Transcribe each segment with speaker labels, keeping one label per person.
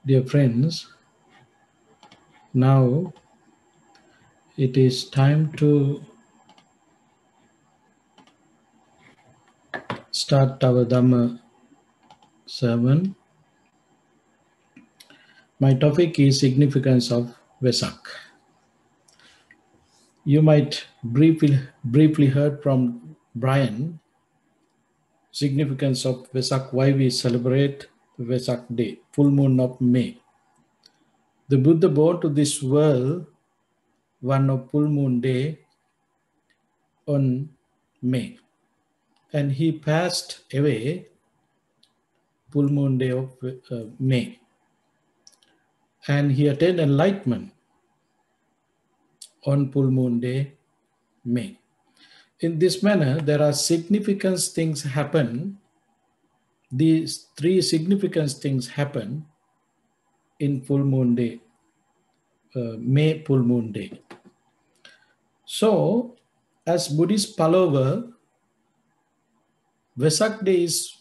Speaker 1: Dear friends, now it is time to start our Dhamma sermon. My topic is significance of Vesak. You might briefly heard from Brian significance of Vesak, why we celebrate Vesak day, full moon of May. The Buddha born to this world one of full moon day on May, and he passed away full moon day of May, and he attained enlightenment on full moon day May. In this manner, there are significant things happen. These three significant things happen in full moon day, May full moon day. So, as Buddhist follower, Vesak day is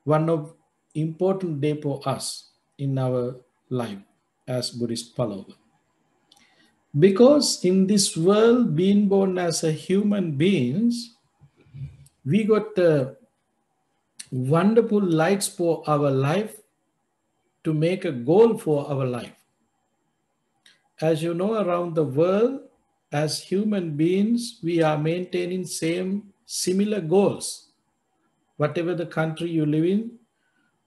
Speaker 1: one of important day for us in our life as Buddhist follower. Because in this world, being born as a human beings, we got wonderful lights for our life to make a goal for our life. As you know, around the world, as human beings, we are maintaining similar goals. Whatever the country you live in,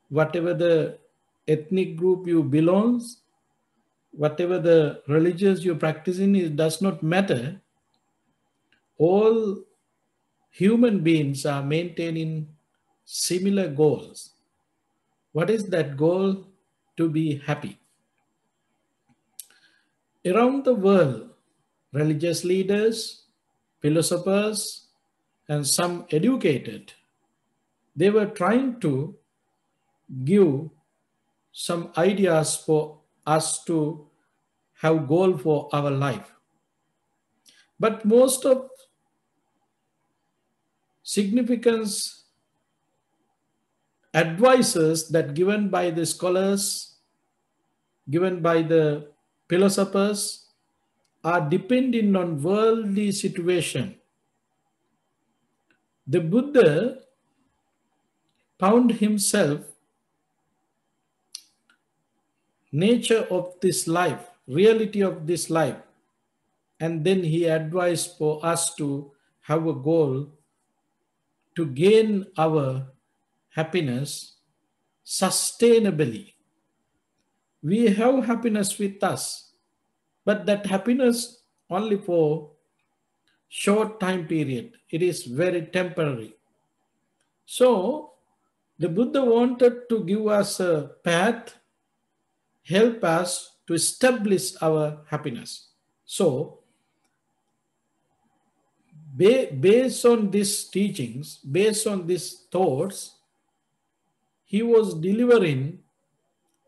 Speaker 1: whatever the ethnic group you belong, whatever the religions you're practicing, it does not matter. All human beings are maintaining similar goals. What is that goal? To be happy. Around the world, religious leaders, philosophers, and some educated, they were trying to give some ideas for us to have goal for our life. But most of significance advices that given by the scholars, given by the philosophers, are depending on worldly situation. The Buddha found himself nature of this life, reality of this life, and then he advised for us to have a goal to gain our happiness sustainably. We have happiness with us, but that happiness only for short time period. It is very temporary. So the Buddha wanted to give us a path, help us to establish our happiness. So based on these teachings, based on these thoughts, he was delivering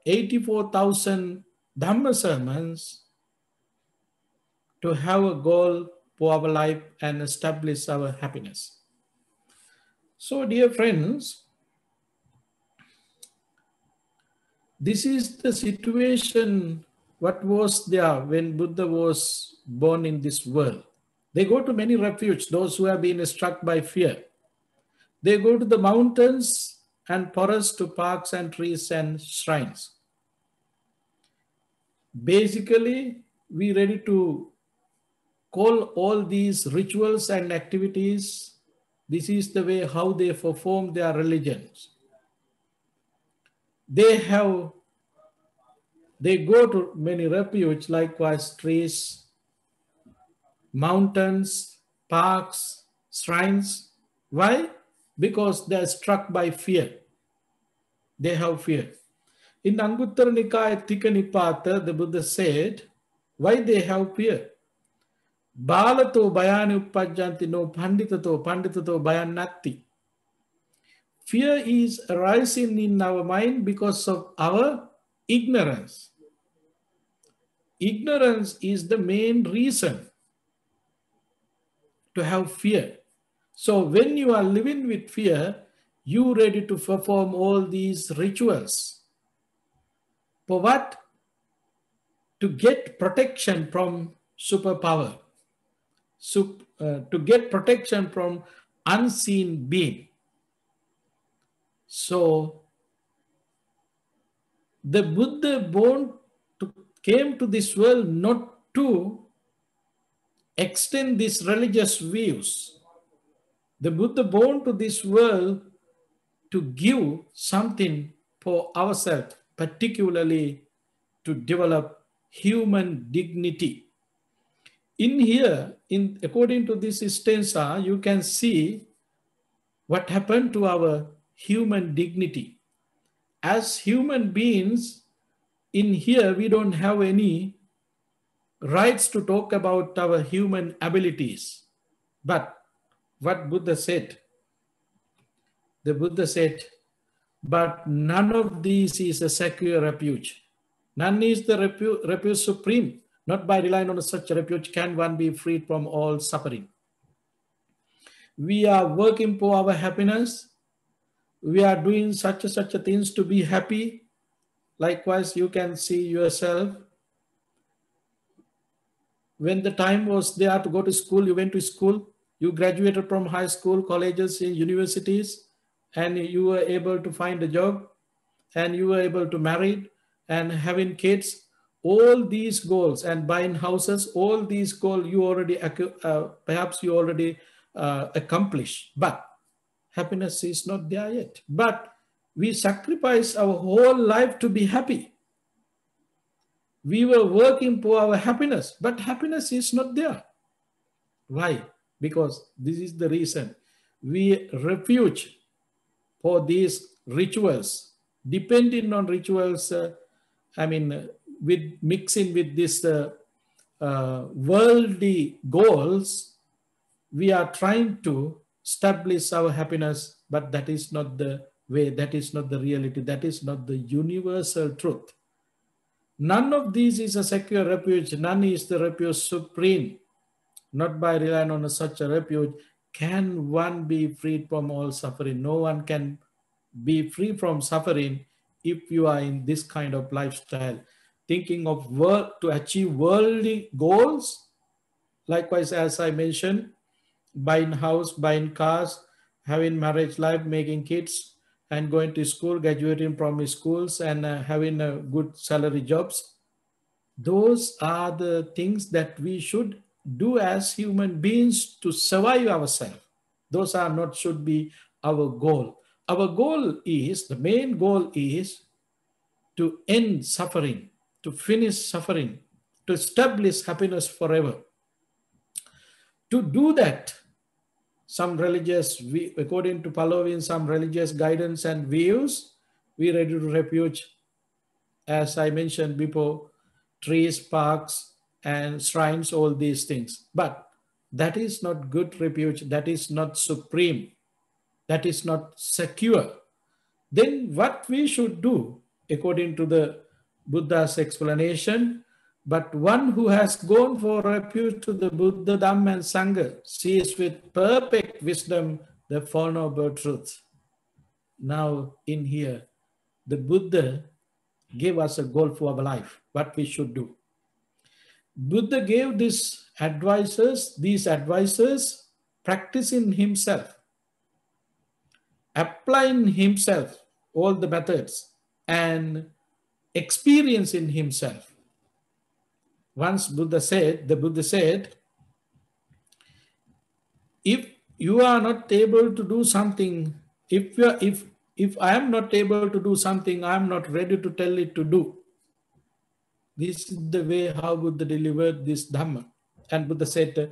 Speaker 1: 84,000 Dhamma sermons to have a goal for our life and establish our happiness. So, dear friends, this is the situation what was there when Buddha was born in this world. They go to many refuges, those who have been struck by fear. They go to the mountains and forests, to parks and trees and shrines. Basically, we ready to call all these rituals and activities. This is the way how they perform their religions. They go to many refuges, likewise trees, mountains, parks, shrines. Why? Because they are struck by fear. They have fear. In Anguttara Nikaya Tika Nipata, the Buddha said, why they have fear? Balato bayani uppajjanti no panditato bayan natti. Fear is arising in our mind because of our ignorance. Ignorance is the main reason to have fear. So when you are living with fear, you ready to perform all these rituals. For what? To get protection from superpower, to get protection from unseen being. So the Buddha came to this world not to extend these religious views. The Buddha born to this world to give something for ourselves, particularly to develop human dignity. In here, according to this stanza, you can see what happened to our human dignity. As human beings, in here, we don't have any rights to talk about our human abilities. But what Buddha said, the Buddha said, but none of these is a secure refuge. None is the refuge supreme. Not by relying on such a refuge can one be freed from all suffering. We are working for our happiness. We are doing such things to be happy. Likewise, you can see yourself. When the time was there to go to school, you went to school. You graduated from high school, colleges, universities, and you were able to find a job, and you were able to marry and having kids. All these goals and buying houses, all these goals you already perhaps you already accomplished, but happiness is not there yet. But we sacrifice our whole life to be happy. We were working for our happiness, but happiness is not there. Why? Because this is the reason. We refuge for these rituals, depending on rituals, with mixing with this worldly goals, we are trying to establish our happiness, but that is not the way, that is not the reality, that is not the universal truth. None of these is a secure refuge, none is the refuge supreme. Not by relying on such a refuge can one be freed from all suffering. No one can be free from suffering if you are in this kind of lifestyle, thinking of work to achieve worldly goals. Likewise, as I mentioned, buying house, buying cars, having marriage life, making kids, and going to school, graduating from schools, and having good salary jobs. Those are the things that we should do as human beings to survive ourselves. Those are not should be our goal. Our goal is, the main goal is to end suffering, to finish suffering, to establish happiness forever. To do that, according to following some religious guidance and views, we ready to refuge, as I mentioned before, trees, parks, and shrines, all these things. But that is not good refuge, that is not supreme, that is not secure. Then what we should do, according to the Buddha's explanation, but one who has gone for refuge to the Buddha, Dhamma, and Sangha sees with perfect wisdom the Four Noble Truths. Now in here, the Buddha gave us a goal for our life, what we should do. Buddha gave these advices, practicing himself, applying himself, all the methods, and experiencing himself. Once the Buddha said, if you are not able to do something, if I am not able to do something, I am not ready to tell it to do. This is the way how Buddha delivered this Dhamma. And Buddha said,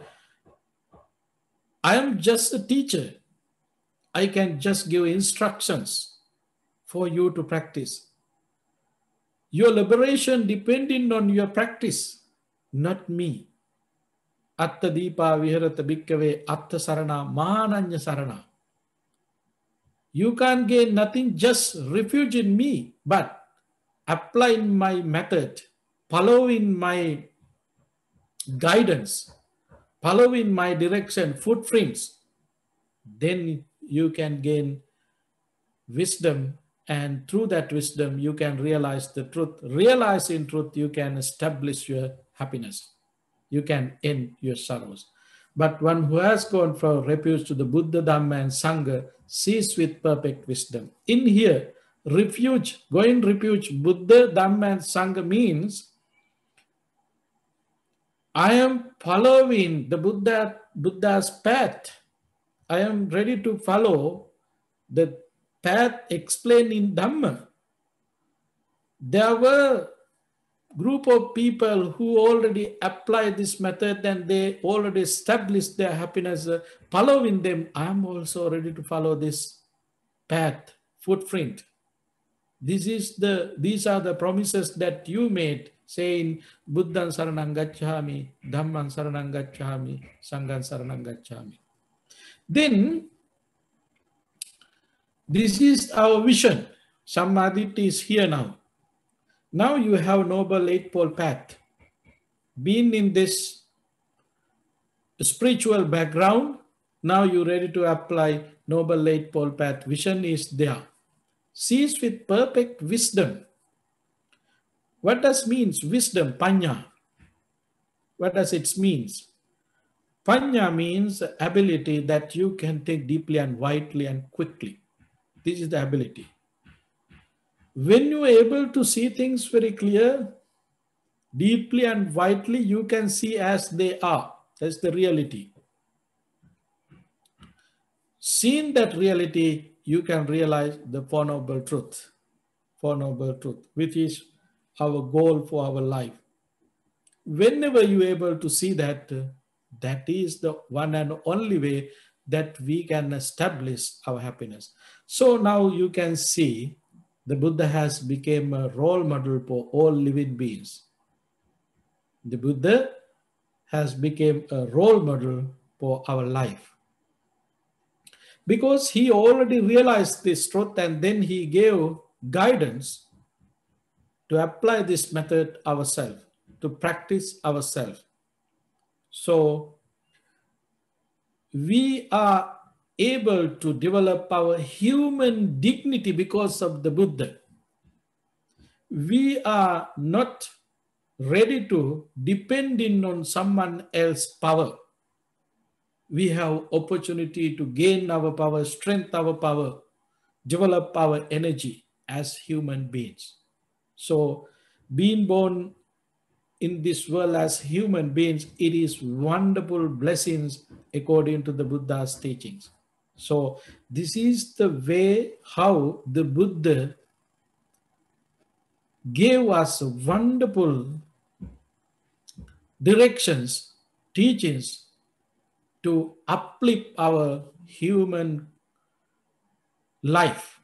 Speaker 1: I am just a teacher. I can just give instructions for you to practice. Your liberation depending on your practice, not me. Atta Deepa Viharata Bhikkave Atta Sarana Mahananya Sarana. You can't gain nothing, just refuge in me, but applying my method, following my guidance, following my direction, footprints, then you can gain wisdom And through that wisdom, you can realize the truth. Realize in truth, you can establish your happiness. You can end your sorrows. But one who has gone from refuge to the Buddha, Dhamma, and Sangha sees with perfect wisdom. In here, refuge, going refuge, Buddha, Dhamma, and Sangha means I am following the Buddha's path. I am ready to follow the path explained in Dhamma. There were group of people who already apply this method and they already established their happiness following them. I am also ready to follow this path, footprint. These are the promises that you made, saying Buddhan Saranang Gacchami, Dhamman Saranang Gacchami, Sanghan Saranang Gacchami. Then, this is our vision. Samadhi is here now. Now you have Noble Eightfold Path. Being in this spiritual background, now you're ready to apply Noble Eightfold Path. Vision is there. Sees with perfect wisdom. What does means wisdom? Panya. What does it means? Panya means ability that you can think deeply and widely and quickly. This is the ability. When you are able to see things very clear, deeply and widely, you can see as they are. That's the reality. Seeing that reality, you can realize the Four Noble Truth, which is our goal for our life. Whenever you are able to see that, that is the one and only way that we can establish our happiness. So now you can see the Buddha has become a role model for all living beings. The Buddha has become a role model for our life. Because he already realized this truth and then he gave guidance to apply this method ourselves, to practice ourselves. So we are able to develop our human dignity because of the Buddha. We are not ready to depend on someone else's power. We have opportunity to gain our power, strengthen our power, develop our energy as human beings. So being born in this world as human beings, it is wonderful blessings according to the Buddha's teachings. So this is the way how the Buddha gave us wonderful directions, teachings to uplift our human life.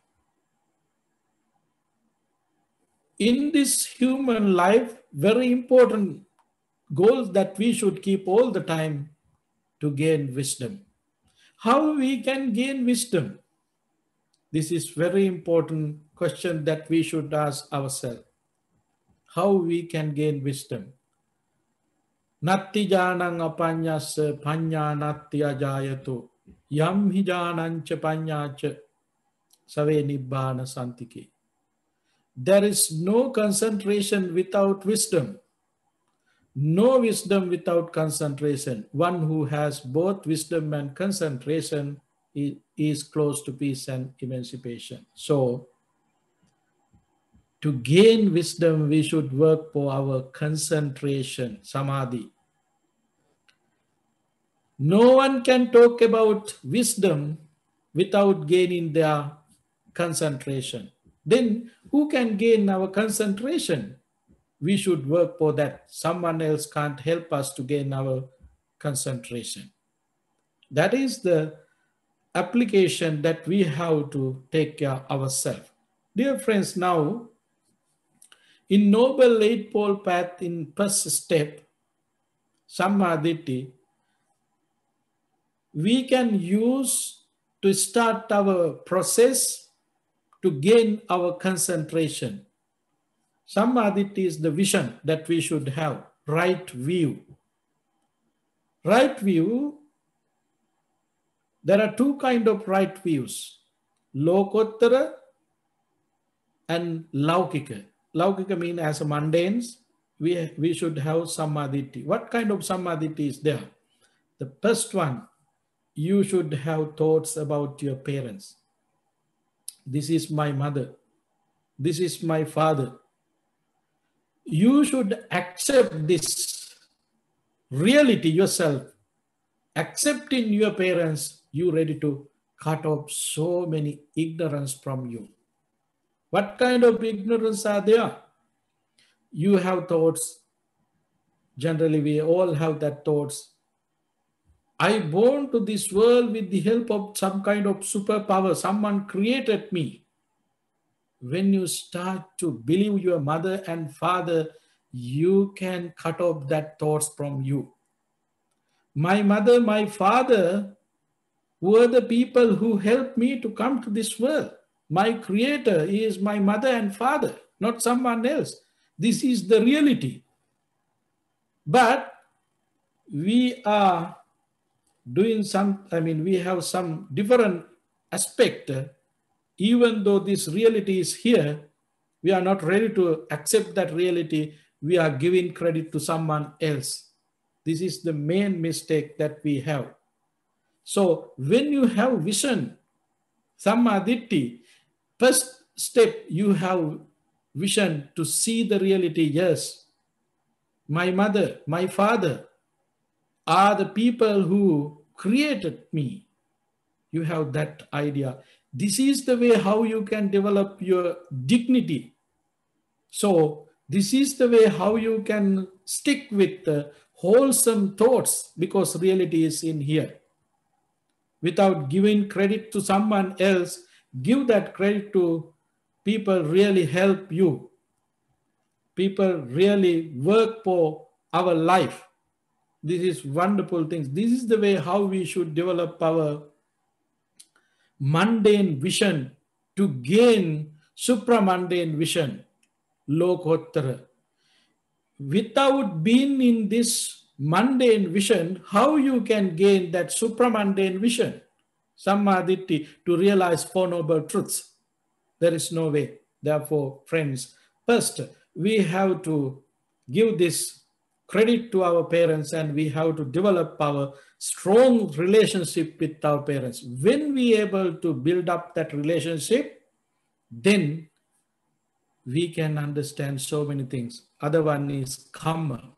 Speaker 1: In this human life, very important goals that we should keep all the time to gain wisdom. How we can gain wisdom? This is very important question that we should ask ourselves. How we can gain wisdom? Natti janang apanyas panya natti ajayatu yam hi janancha panyacha save nibbana santike. There is no concentration without wisdom. No wisdom without concentration. One who has both wisdom and concentration is close to peace and emancipation. So, to gain wisdom, we should work for our concentration, samadhi. No one can talk about wisdom without gaining their concentration. Then who can gain our concentration? We should work for that. Someone else can't help us to gain our concentration. That is the application that we have to take care of ourselves. Dear friends, now in Noble Eightfold Path, in first step, Samadhi, we can use to start our process to gain our concentration. Samadhi is the vision that we should have, right view. Right view, there are two kinds of right views, Lokottara and laukika. Laukika means as a mundanes, we should have samadhi. What kind of samadhi is there? The first one, you should have thoughts about your parents. This is my mother. This is my father. You should accept this reality yourself. Accepting your parents, you ready to cut off so many ignorance from you. What kind of ignorance are there? You have thoughts. Generally, we all have that thoughts. I born to this world with the help of some kind of superpower. Someone created me. When you start to believe your mother and father, you can cut off that thoughts from you. My mother, my father were the people who helped me to come to this world. My creator is my mother and father, not someone else. This is the reality. But we are doing we have some different aspect. Even though this reality is here, we are not ready to accept that reality. We are giving credit to someone else. This is the main mistake that we have. So when you have vision, samadhi, first step, you have vision to see the reality. Yes, my mother, my father are the people who created me. You have that idea. This is the way how you can develop your dignity. So this is the way how you can stick with wholesome thoughts, because reality is in here. Without giving credit to someone else, give that credit to people really help you. People really work for our life. This is wonderful things. This is the way how we should develop our mundane vision to gain supramundane vision, lokottara. Without being in this mundane vision, how you can gain that supramundane vision, samadhi, to realize Four Noble Truths? There is no way. Therefore, friends, first we have to give this credit to our parents, and we have to develop our strong relationship with our parents. When we are able to build up that relationship, then we can understand so many things. Other one is karma.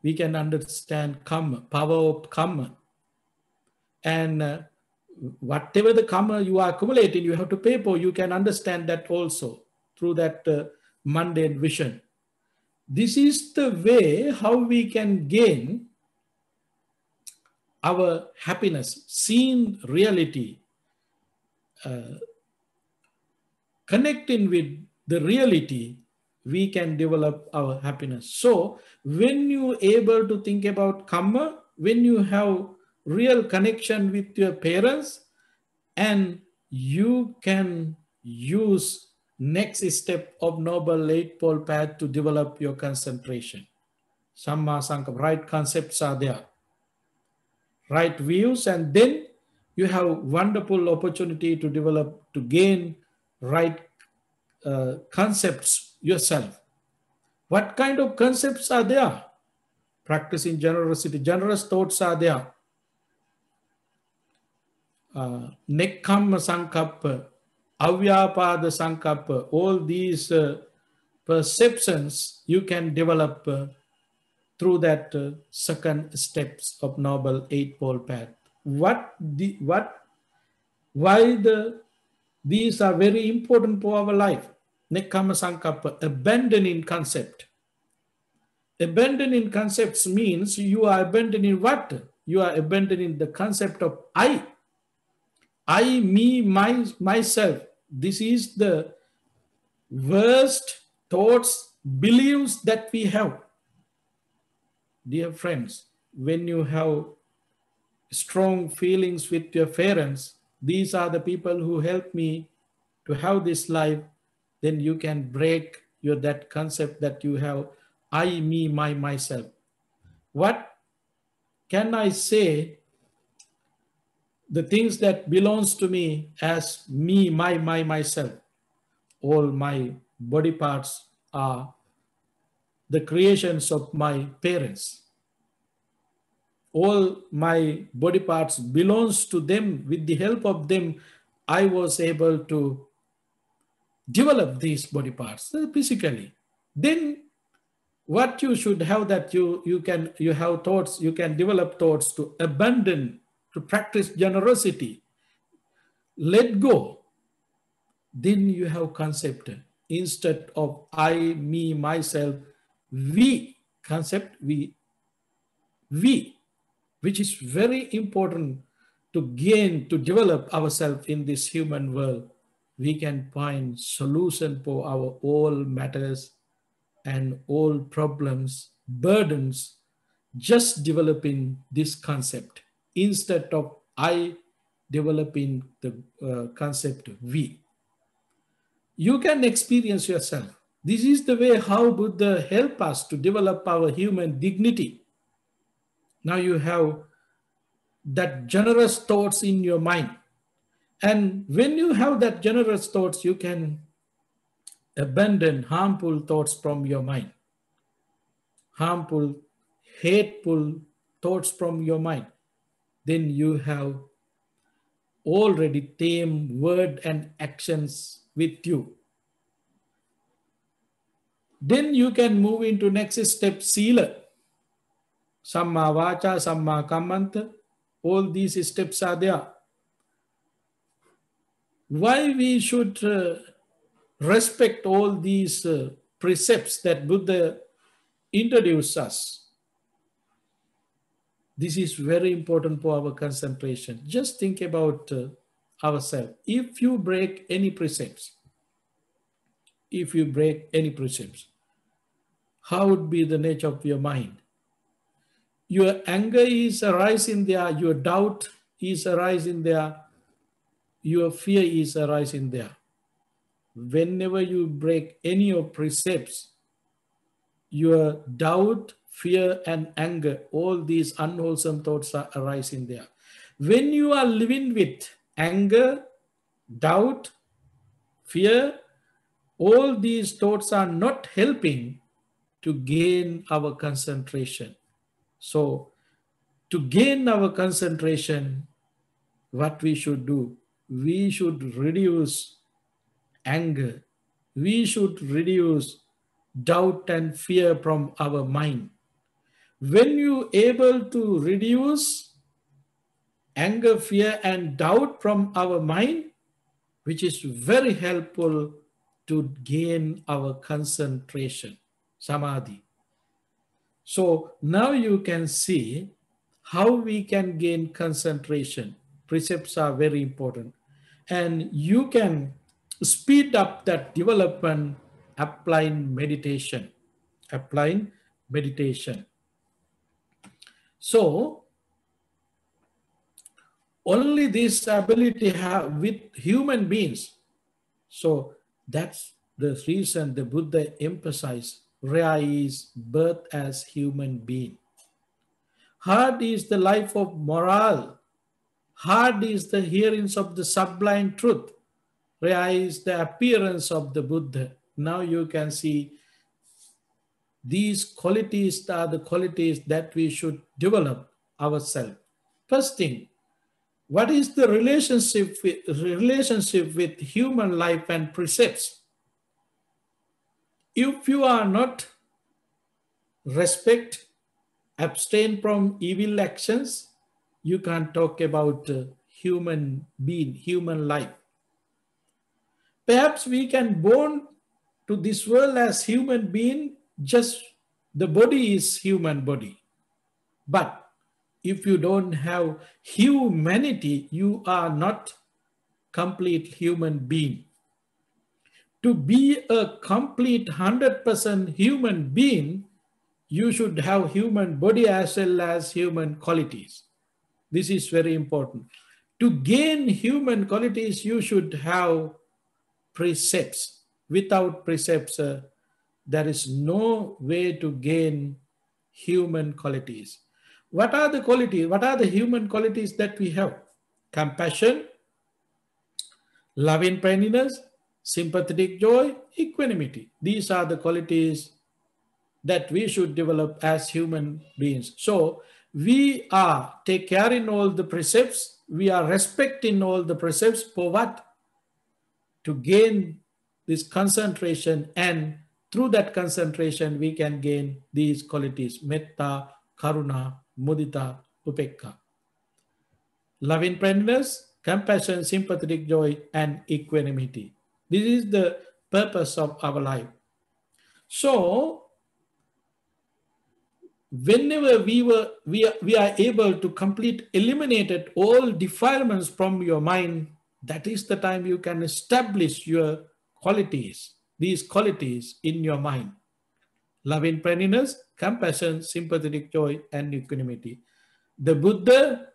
Speaker 1: We can understand karma, power of karma. And whatever the karma you are accumulating, you have to pay for. You can understand that also through that mundane vision. This is the way how we can gain our happiness, seeing reality, connecting with the reality, we can develop our happiness. So when you able to think about karma, when you have real connection with your parents, and you can use next step of Noble Eightfold Path to develop your concentration. Samma Sankappa, right concepts are there, right views, and then you have wonderful opportunity to develop, to gain right concepts yourself. What kind of concepts are there? Practicing generosity, generous thoughts are there. Nekkhamma Sankappa, Avyapada Sankappa, all these perceptions you can develop through that second steps of Noble Eightfold Path. These are very important for our life. Nekkhamma Sankappa, abandoning concept. Abandoning concepts means you are abandoning what? You are abandoning the concept of I. I, me, myself. This is the worst thoughts, beliefs that we have. Dear friends, when you have strong feelings with your parents, these are the people who help me to have this life, then you can break that concept that you have I, me, myself. What can I say? The things that belongs to me as me, myself. all my body parts are the creations of my parents. All my body parts belongs to them. With the help of them, I was able to develop these body parts physically. Then what you should have, that you have thoughts, you can develop thoughts to abandon, to practice generosity, let go. Then you have concept, instead of I, me, myself, we concept, we, which is very important to gain, to develop ourselves in this human world. We can find solution for our all matters and all problems, burdens, just developing this concept, instead of I, developing the concept we. You can experience yourself. This is the way how Buddha help us to develop our human dignity. Now you have that generous thoughts in your mind. And when you have that generous thoughts, you can abandon harmful thoughts from your mind. Harmful, hateful thoughts from your mind. Then you have already tamed word and actions with you. Then you can move into next step, sila. Samma vacha, samma kammanta. All these steps are there. Why we should respect all these precepts that Buddha introduced us? This is very important for our concentration. Just think about ourselves. If you break any precepts, how would be the nature of your mind? Your anger is arising there, your doubt is arising there, your fear is arising there. Whenever you break any of precepts, your doubt, fear, and anger, all these unwholesome thoughts are arising there. When you are living with anger, doubt, fear, all these thoughts are not helping to gain our concentration. So, to gain our concentration, what we should do? We should reduce anger. We should reduce doubt and fear from our mind. When you able to reduce anger, fear, and doubt from our mind, which is very helpful to gain our concentration, samadhi. So now you can see how we can gain concentration. Precepts are very important. And you can speed up that development applying meditation. Applying meditation. So only this ability have with human beings. So that's the reason the Buddha emphasized rare is birth as human being. Hard is the life of morale. Hard is the hearings of the sublime truth. Rare is the appearance of the Buddha. Now you can see these qualities are the qualities that we should develop ourselves. First thing, what is the relationship with human life and precepts? If you are not respect, abstain from evil actions, you can't talk about human being, human life. Perhaps we can born to this world as human being, just the body is human body. But if you don't have humanity, you are not complete human being. To be a complete 100% human being, you should have human body as well as human qualities. This is very important. To gain human qualities, you should have precepts. Without precepts, there is no way to gain human qualities. What are the qualities? What are the human qualities that we have? Compassion, loving kindness, sympathetic joy, equanimity. These are the qualities that we should develop as human beings. So we are take care in all the precepts, we are respecting all the precepts for what? To gain this concentration, and through that concentration we can gain these qualities: metta, karuna, mudita, upekka. Loving kindness, compassion, sympathetic joy, and equanimity. This is the purpose of our life. So whenever we are able to complete eliminated all defilements from your mind, that is the time you can establish your qualities, these qualities in your mind: loving kindness, compassion, sympathetic joy, and equanimity. The Buddha,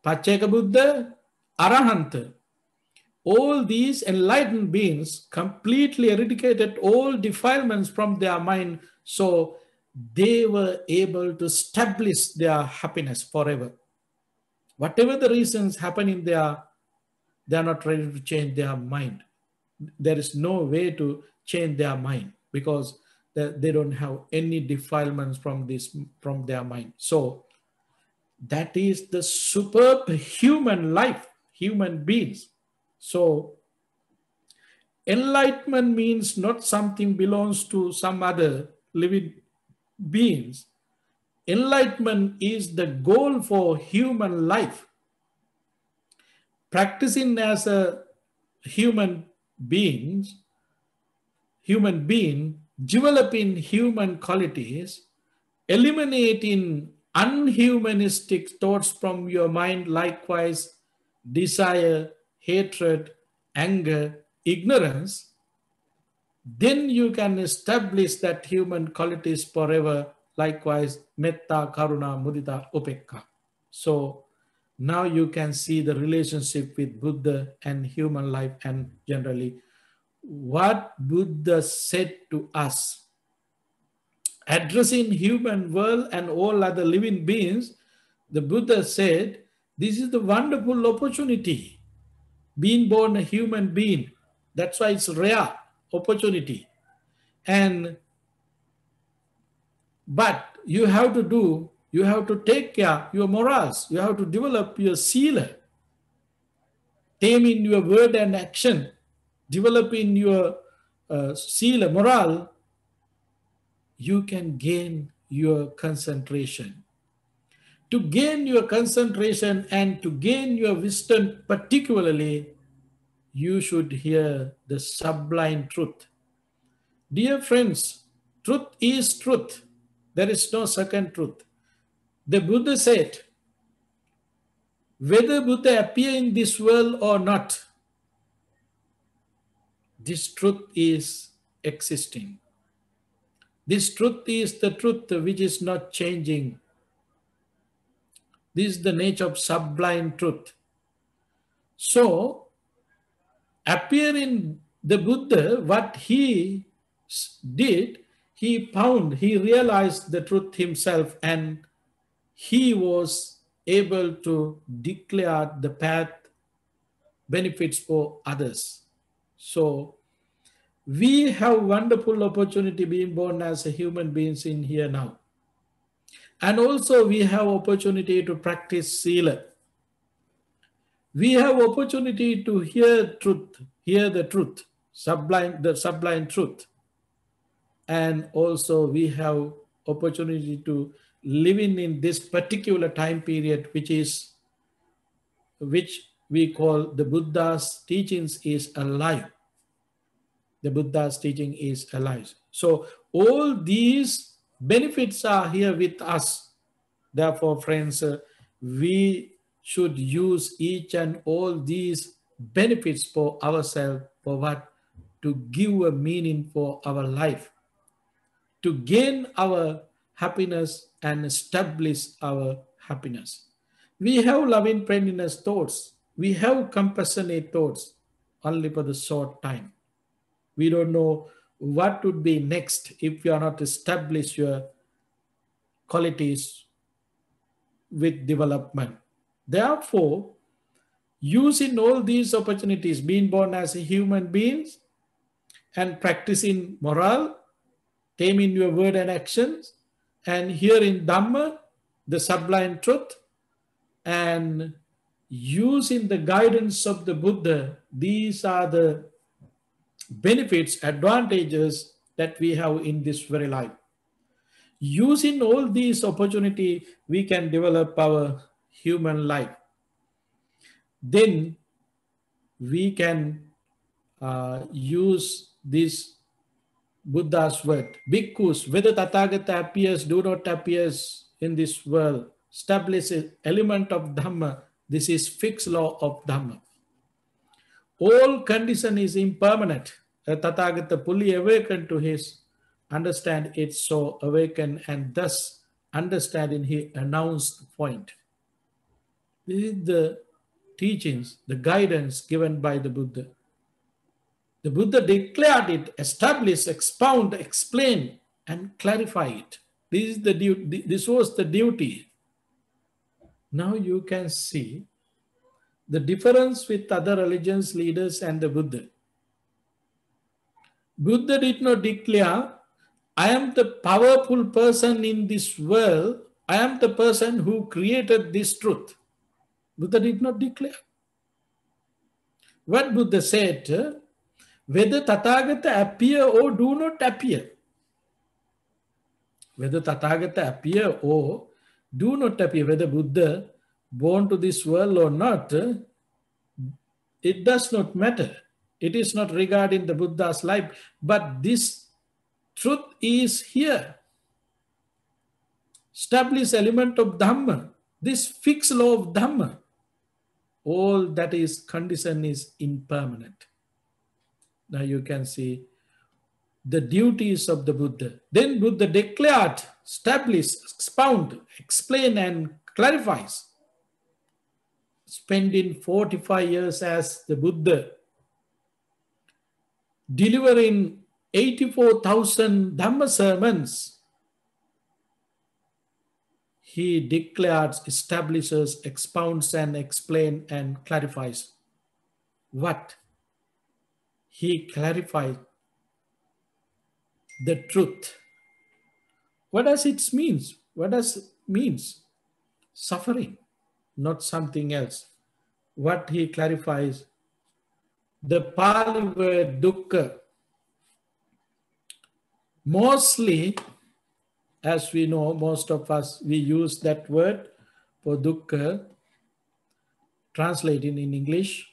Speaker 1: Pacceka Buddha, Arahanta, all these enlightened beings completely eradicated all defilements from their mind, so they were able to establish their happiness forever. Whatever the reasons happen in their, they are not ready to change their mind. There is no way to change their mind because they don't have any defilements from their mind. So that is the superb human life, human beings. So enlightenment means not something belongs to some other living beings. Enlightenment is the goal for human life. Practicing as a human being, developing human qualities, eliminating unhumanistic thoughts from your mind, likewise desire, hatred, anger, ignorance, then you can establish that human qualities forever, likewise metta, karuna, mudita, upekka. So now you can see the relationship with Buddha and human life, and generally what Buddha said to us, addressing human world and all other living beings. The Buddha said, this is the wonderful opportunity, being born a human being. That's why it's rare opportunity. But you have to take care your morals. You have to develop your sila, tame in your word and action, develop in your sila, moral. You can gain your concentration. To gain your concentration and to gain your wisdom particularly, you should hear the sublime truth. Dear friends, truth is truth. There is no second truth. The Buddha said, whether Buddha appear in this world or not, this truth is existing. This truth is the truth which is not changing. This is the nature of sublime truth. So, appearing the Buddha, what he did, he realized the truth himself, and he was able to declare the path benefits for others. So we have wonderful opportunity being born as a human beings in here now. And also we have opportunity to practice sila. We have opportunity to hear the truth, the sublime truth. And also we have opportunity to living in this particular time period, which we call the Buddha's teachings is alive. The Buddha's teaching is alive. So all these benefits are here with us. Therefore, friends, we should use each and all these benefits for ourselves, for what? To give a meaning for our life, to gain our happiness and establish our happiness. We have loving friendliness thoughts. We have compassionate thoughts only for the short time. We don't know what would be next if you are not establish your qualities with development. Therefore, using all these opportunities, being born as a human beings, and practicing moral, taming your word and actions, and hearing Dhamma, the sublime truth, and using the guidance of the Buddha. These are the benefits, advantages that we have in this very life. Using all these opportunity, we can develop our human life. Then we can use this Buddha's word. Bhikkhus, whether Tathagata appears, do not appears in this world, establishes element of Dhamma. This is fixed law of Dhamma. All condition is impermanent. A Tathagata fully awakened to his understand it, so awaken, and thus understanding he announced the point. This is the teachings, the guidance given by the Buddha. The Buddha declared it, established, expound, explain, and clarify it. This was the duty. Now you can see the difference with other religions, leaders, and the Buddha. Buddha did not declare, I am the powerful person in this world. I am the person who created this truth. Buddha did not declare. What Buddha said, whether Tathagata appear or do not appear, whether Tathagata appear or do not appear, whether Buddha born to this world or not, it does not matter. It is not regarding the Buddha's life, but this truth is here. Established element of Dhamma, this fixed law of Dhamma, all that is condition is impermanent. Now you can see the duties of the Buddha. Then Buddha declared, established, expound, explain, and clarifies. Spending 45 years as the Buddha, delivering 84,000 Dhamma sermons, he declares, establishes, expounds, and explains and clarifies. What? He clarifies the truth. What does it mean? What does it mean? Suffering, not something else. What he clarifies, the Pali word dukkha, mostly, as we know, most of us, we use that word for dukkha, translated in English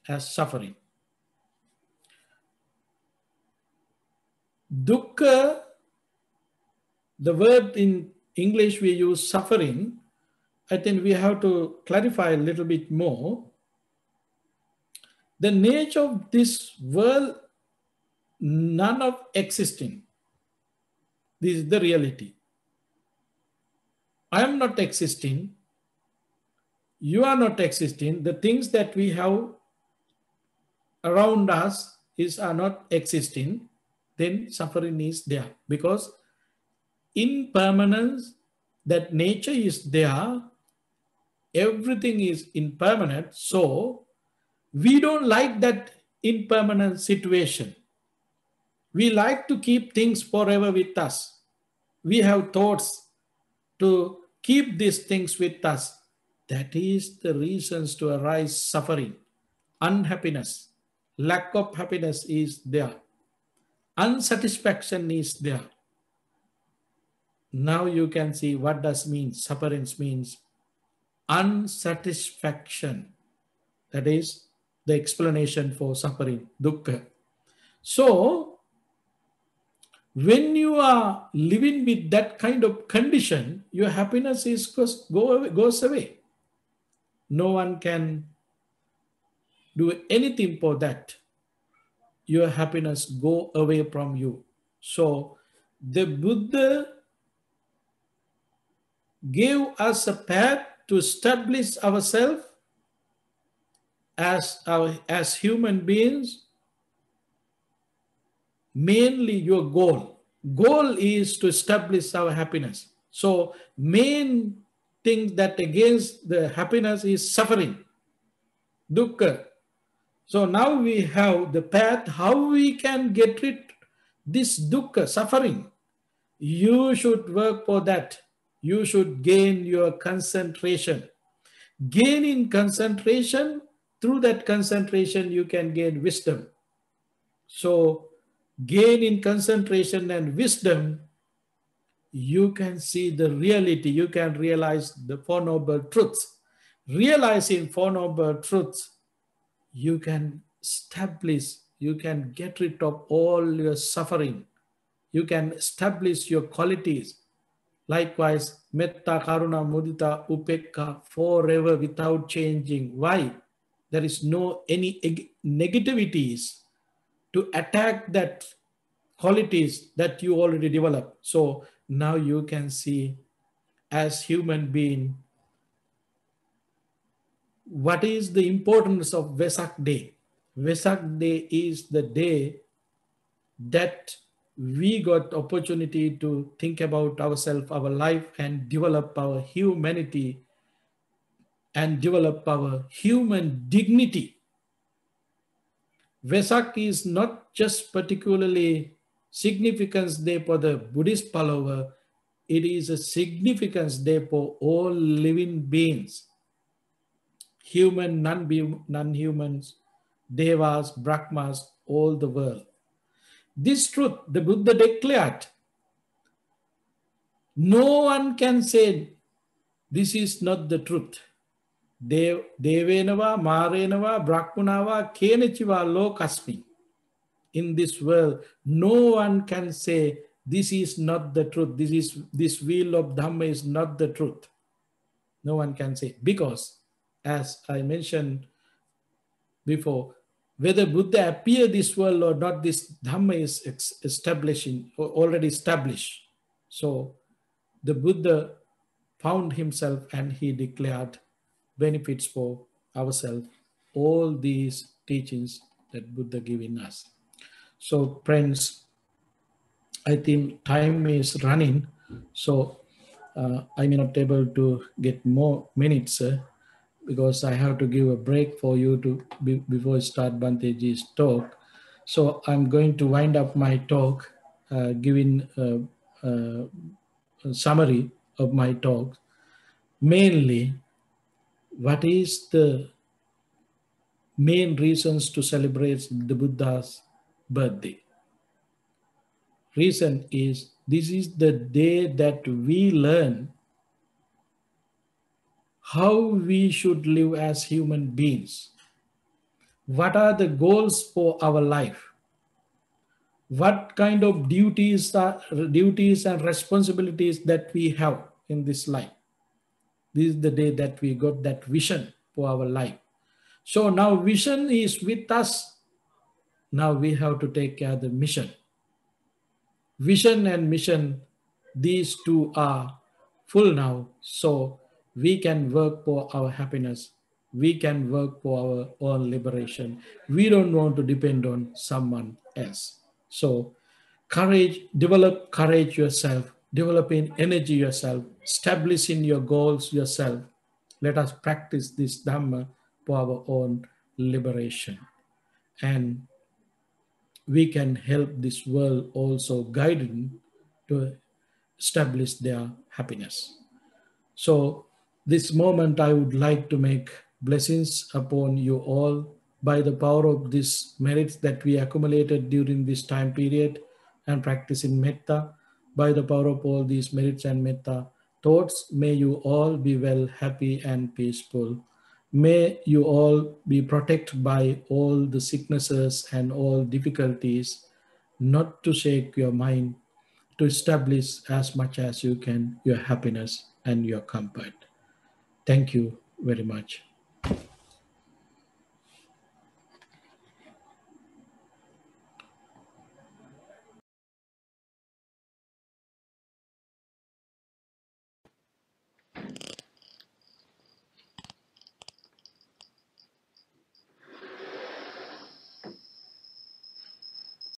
Speaker 1: as suffering. Dukkha, the word in English we use suffering. I think we have to clarify a little bit more. The nature of this world, none of existing. This is the reality. I am not existing. You are not existing. The things that we have around us are not existing. Then suffering is there, because impermanence, that nature is there, everything is impermanent, so we don't like that impermanent situation. We like to keep things forever with us. We have thoughts to keep these things with us. That is the reasons to arise suffering, unhappiness, lack of happiness is there. Unsatisfaction is there. Now you can see what does mean. Suffering means unsatisfaction. That is the explanation for suffering, dukkha. So, when you are living with that kind of condition, your happiness goes away. No one can do anything for that. Your happiness go away from you. So the Buddha gave us a path to establish ourselves as human beings. Mainly your goal is to establish our happiness. So main thing that against the happiness is suffering, dukkha. So now we have the path how we can get rid this dukkha, suffering. You should work for that. You should gain your concentration. Gain in concentration. Through that concentration, you can gain wisdom. So, gain in concentration and wisdom, you can see the reality. You can realize the Four Noble Truths. Realizing Four Noble Truths, you can establish, you can get rid of all your suffering. You can establish your qualities. Likewise, metta, karuna, mudita, upekka, forever without changing. Why? There is no any negativities to attack that qualities that you already developed. So now you can see as human being, what is the importance of Vesak Day? Vesak Day is the day that we got opportunity to think about ourselves, our life, and develop our humanity and develop our human dignity. Vesak is not just particularly significance day for the Buddhist follower, it is a significance day for all living beings, human, non-humans, devas, brahmas, all the world. This truth, the Buddha declared, no one can say this is not the truth. Devenava, Marenava, Brahmanava, Kenechiva Lokasmi. In this world, no one can say this is not the truth. This wheel of Dhamma is not the truth. No one can say, because as I mentioned before, whether Buddha appear this world or not, this Dhamma is establishing, already established. So the Buddha found himself and he declared benefits for ourselves, all these teachings that Buddha given us. So friends, I think time is running, so I may not be able to get more minutes because I have to give a break for you to before I start Bhanteji's talk. So I'm going to wind up my talk, giving a summary of my talk. Mainly, what is the main reasons to celebrate the Buddha's birthday? Reason is this is the day that we learn how we should live as human beings. What are the goals for our life? What kind of duties and responsibilities that we have in this life? This is the day that we got that vision for our life. So now vision is with us. Now we have to take care of the mission. Vision and mission, these two are full now. So we can work for our happiness. We can work for our own liberation. We don't want to depend on someone else. So courage, develop courage yourself, developing energy yourself, establishing your goals yourself. Let us practice this Dhamma for our own liberation. And we can help this world also guided to establish their happiness. So this moment I would like to make blessings upon you all by the power of these merits that we accumulated during this time period and practicing metta. By the power of all these merits and metta thoughts, may you all be well, happy and peaceful. May you all be protected by all the sicknesses and all difficulties, not to shake your mind, to establish as much as you can your happiness and your comfort. Thank you very much.